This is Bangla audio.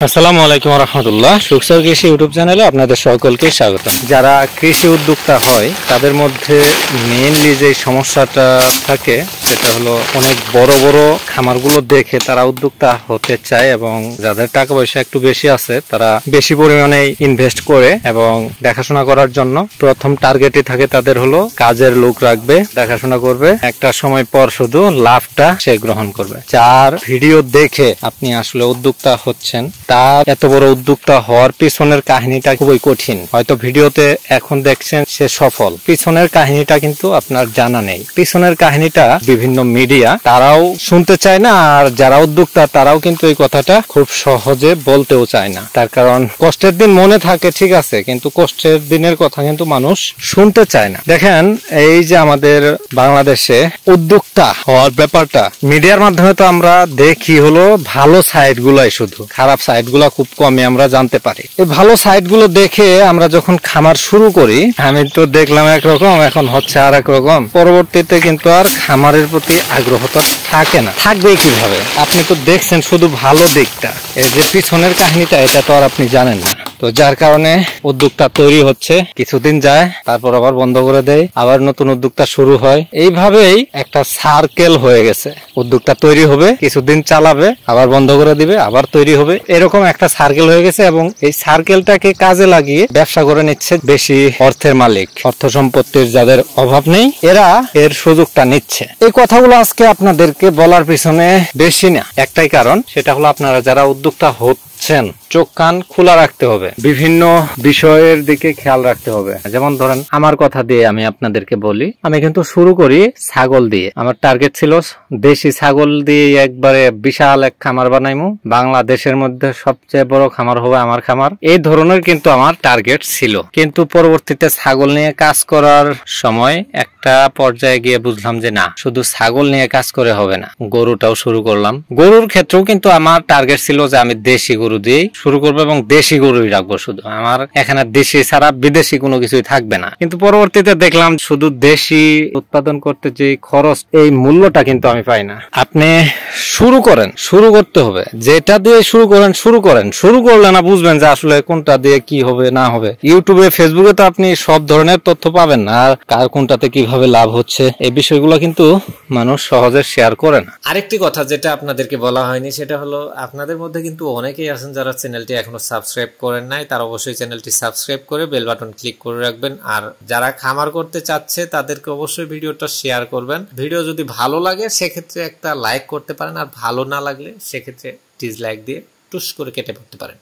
আসসালামু আলাইকুম রহমতুল্লাহ। সুখসার কৃষি ইউটিউব চ্যানেলে আপনাদের সকলকে স্বাগত। যারা কৃষি উদ্যোক্তা হয় তাদের মধ্যে মেইনলি যে সমস্যাটা থাকে সেটা হলো অনেক বড় বড় খামারগুলো দেখে তারা উদ্যোক্তা হতে চায় এবং যাদের টাকা পয়সা একটু বেশি আছে তারা বেশি পরিমাণে ইনভেস্ট করে এবং দেখাশোনা করার জন্য প্রথম টার্গেটই থাকে তাদের হলো কাজের লোক রাখবে, দেখাশোনা করবে, একটা সময় পর শুধু লাভটা সে গ্রহণ করবে। যার ভিডিও দেখে আপনি আসলে উদ্যোক্তা হচ্ছেন তার এত বড় উদ্যোক্তা হওয়ার পিছনের কাহিনীটা খুবই কঠিন। হয়তো ভিডিওতে এখন দেখছেন সে সফল, পিছনের কাহিনীটা কিন্তু আপনার জানা নেই। পিছনের কাহিনীটা বিভিন্ন মিডিয়া তারাও শুনতে চায় না, আর যারা উদ্যোক্তা তারাও কিন্তু এই কথাটা খুব সহজে বলতেও চায় না। তার কারণ কষ্টের দিন মনে থাকে ঠিক আছে, কিন্তু কষ্টের দিনের কথা কিন্তু মানুষ শুনতে চায় না। দেখেন এই যে আমাদের বাংলাদেশে উদ্যোক্তা হওয়ার ব্যাপারটা মিডিয়ার মাধ্যমে তো আমরা দেখি হলো ভালো সাইট গুলাই, শুধু খারাপ সাইট গুলা খুব কমই আমরা জানতে পারি। এই ভালো সাইট গুলো দেখে আমরা যখন খামার শুরু করি, আমি তো দেখলাম একরকম, এখন হচ্ছে আর এক রকম, পরবর্তীতে কিন্তু আর খামারের প্রতি আগ্রহটা থাকে না। থাকবে কিভাবে? আপনি তো দেখছেন শুধু ভালো দিকটা, এই যে পিছনের কাহিনীটা এটা তো আর আপনি জানেন না। তো যার কারণে উদ্যোক্তা তৈরি হচ্ছে, কিছুদিন যায়, তারপর আবার বন্ধ করে দেয়, আবার নতুন উদ্যোক্তা শুরু হয়। এইভাবেই একটা সার্কেল হয়ে গেছে। উদ্যোক্তা তৈরি হবে, কিছুদিন চালাবে, আবার বন্ধ করে দিবে, আবার তৈরি হবে, এরকম একটা সার্কেল হয়ে গেছে। এবং এই সার্কেলটাকে কাজে লাগিয়ে ব্যবসা করে নিচ্ছে বেশি অর্থের মালিক, অর্থ সম্পত্তির যাদের অভাব নেই এরা এর সুযোগটা নিচ্ছে। এই কথাগুলো আজকে আপনাদেরকে বলার পিছনে বেশি না একটাই কারণ, সেটা হলো আপনারা যারা উদ্যোক্তা হচ্ছেন চোখ কান খোলা রাখতে হবে, বিভিন্ন বিষয়ের দিকে খেয়াল রাখতে হবে। যেমন ধরেন আমার কথা দিয়ে আমি আপনাদেরকে বলি, আমি কিন্তু শুরু করি ছাগল দিয়ে। আমার টার্গেট ছিল দেশি ছাগল দিয়ে একবারে বিশাল এক খামার বানাইমু, বাংলাদেশের মধ্যে সবচেয়ে বড় খামার হবে আমার খামার, এই ধরনের কিন্তু আমার টার্গেট ছিল। কিন্তু পরবর্তীতে ছাগল নিয়ে কাজ করার সময় একটা পর্যায়ে গিয়ে বুঝলাম যে না, শুধু ছাগল নিয়ে কাজ করে হবে না, গরুটাও শুরু করলাম। গরুর ক্ষেত্রেও কিন্তু আমার টার্গেট ছিল যে আমি দেশি গরু দিয়ে শুরু করবো এবং দেশি গরুই রাখবো শুধু, আমার এখানে দেশি ছাড়া বিদেশি কোনো কিছুই থাকবে না। কিন্তু পরবর্তীতে দেখলাম শুধু দেশি উৎপাদন করতে যে খরচ, এই মূল্যটা কিন্তু আমি পাই না। আপনি শুরু করেন, শুরু করতে হবে, যেটা দিয়ে শুরু করেন শুরু করেন, শুরু করলে না বুঝবেন যে আসলে কোনটা দিয়ে কি হবে না হবে। ইউটিউবে ফেসবুকে তো আপনি সব ধরনের তথ্য পাবেন না, আর কার কোনটাতে কিভাবে লাভ হচ্ছে এই বিষয়গুলো কিন্তু মানুষ সহজে শেয়ার করে না। আরেকটি কথা যেটা আপনাদেরকে বলা হয়নি সেটা হলো, আপনাদের মধ্যে কিন্তু অনেকেই আছেন যারা চ্যানেলটি এখনো সাবস্ক্রাইব করেন নাই, তারা অবশ্যই চ্যানেলটি সাবস্ক্রাইব করে বেল বাটন ক্লিক করে রাখবেন। আর যারা খামার করতে চাচ্ছে তাদেরকে অবশ্যই ভিডিওটা শেয়ার করবেন। ভিডিও যদি ভালো লাগে সেক্ষেত্রে একটা লাইক করতে পারেন, আর ভালো না লাগলে সেক্ষেত্রে ডিসলাইক দিয়ে টুস করে কেটে পড়তে পারেন।